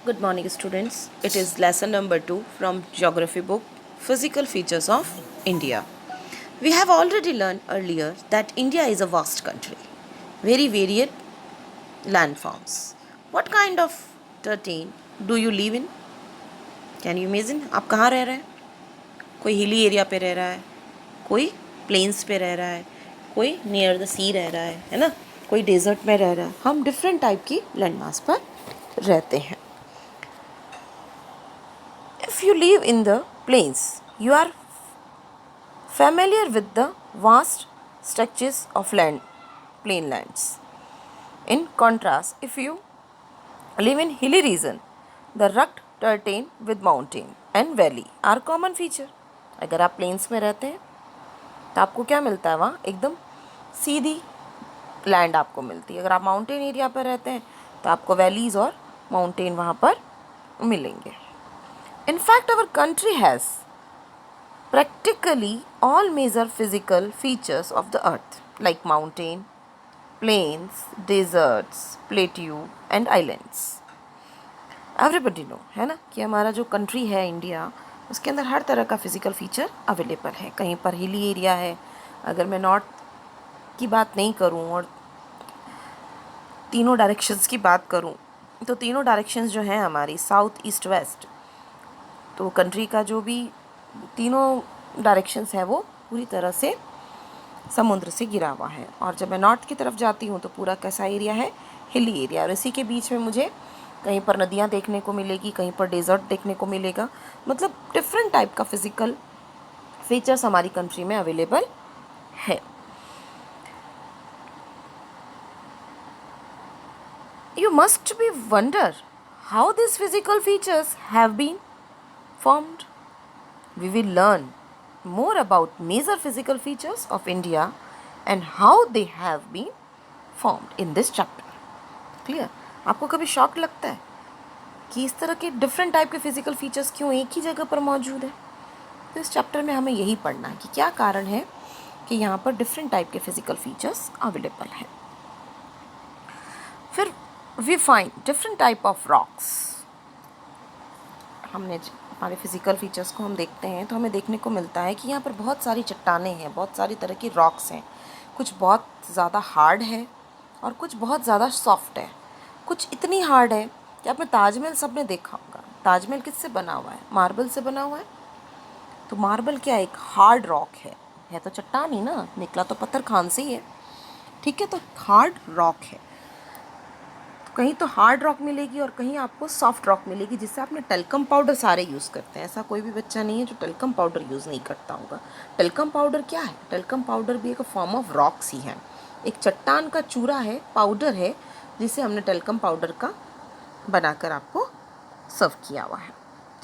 Good morning, students. It is lesson number 2 from Geography book, Physical Features of India. We have already learned earlier that India is a vast country, very varied landforms. What kind of terrain do you live in? Can you imagine? आप कहाँ रह रहे हैं? कोई hilly area पे रह रहा है, कोई प्लेन्स पे रह रहा है, कोई नियर द सी रह रहा है ना, कोई डेजर्ट में रह रहा है. हम डिफरेंट टाइप की लैंड मास पर रहते हैं. If you live in the plains, you are familiar with the vast stretches of land, plain lands. In contrast, if you live in hilly region, the rugged terrain with mountain and valley are common feature. अगर आप planes में रहते हैं तो आपको क्या मिलता है वहाँ एकदम सीधी लैंड आपको मिलती है. अगर आप माउंटेन एरिया पर रहते हैं तो आपको वैलीज और माउंटेन वहाँ पर मिलेंगे. In fact, our country has practically all major physical features of the earth like mountain, plains, deserts, plateau and islands. Everybody know है ना कि हमारा जो कंट्री है इंडिया उसके अंदर हर तरह का फिजिकल फीचर अवेलेबल है. कहीं पर हिली एरिया है. अगर मैं नॉर्थ की बात नहीं करूं और तीनों डायरेक्शंस की बात करूं तो तीनों डायरेक्शंस जो हैं हमारी साउथ ईस्ट वेस्ट, तो कंट्री का जो भी तीनों डायरेक्शंस है वो पूरी तरह से समुद्र से घिरा हुआ है. और जब मैं नॉर्थ की तरफ जाती हूँ तो पूरा कैसा एरिया है, हिली एरिया. और इसी के बीच में मुझे कहीं पर नदियाँ देखने को मिलेगी, कहीं पर डेजर्ट देखने को मिलेगा. मतलब डिफरेंट टाइप का फिजिकल फीचर्स हमारी कंट्री में अवेलेबल है. You must be wonder how this physical features have been formed. We will learn more about major physical features of India and how they have been formed in this chapter. Clear? आपको कभी shock लगता है कि इस तरह के different type के physical features क्यों एक ही जगह पर मौजूद है? तो इस चैप्टर में हमें यही पढ़ना है कि क्या कारण है कि यहाँ पर डिफरेंट टाइप के फिजिकल फीचर्स अवेलेबल हैं. फिर we find different type of rocks. हमने हमारे फिज़िकल फीचर्स को हम देखते हैं तो हमें देखने को मिलता है कि यहाँ पर बहुत सारी चट्टानें हैं, बहुत सारी तरह की रॉक्स हैं. कुछ बहुत ज़्यादा हार्ड है और कुछ बहुत ज़्यादा सॉफ्ट है. कुछ इतनी हार्ड है कि आपने ताजमहल सबने देखा होगा. ताजमहल किससे बना हुआ है? मार्बल से बना हुआ है. तो मार्बल क्या एक हार्ड रॉक है तो चट्टान ही ना, निकला तो पत्थर खान से ही है. ठीक है, तो हार्ड रॉक है. कहीं तो हार्ड रॉक मिलेगी और कहीं आपको सॉफ्ट रॉक मिलेगी जिससे आपने टेल्कम पाउडर सारे यूज़ करते हैं. ऐसा कोई भी बच्चा नहीं है जो टेल्कम पाउडर यूज़ नहीं करता होगा. टेल्कम पाउडर क्या है? टेल्कम पाउडर भी एक फॉर्म ऑफ रॉक्स ही है. एक चट्टान का चूरा है, पाउडर है, जिसे हमने टेल्कम पाउडर का बनाकर आपको सर्व किया हुआ है.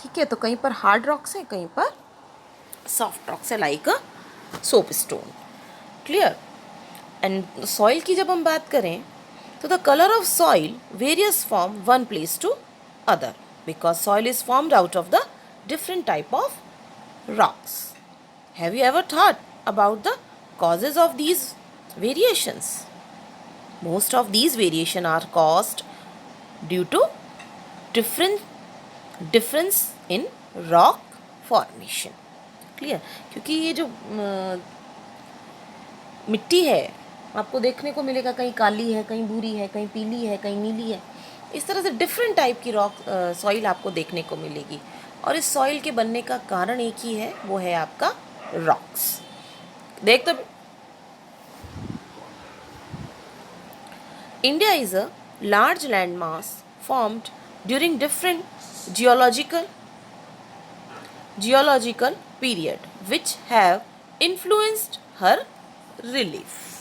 ठीक है, तो कहीं पर हार्ड रॉक्स हैं, कहीं पर सॉफ्ट रॉक्स है like a soap stone. Clear? And soil की जब हम बात करें तो the color of soil varies from one place to other because soil is formed out of the different type of rocks. Have you ever thought about the causes of these variations? Most of these variation are caused due to difference in rock formation. Clear? क्योंकि ये जो मिट्टी है आपको देखने को मिलेगा, कहीं काली है, कहीं भूरी है, कहीं पीली है, कहीं नीली है. इस तरह से डिफरेंट टाइप की रॉक सॉइल आपको देखने को मिलेगी. और इस सॉइल के बनने का कारण एक ही है, वो है आपका रॉक्स. देख तो India is a large land mass formed during different geological period which have influenced her relief.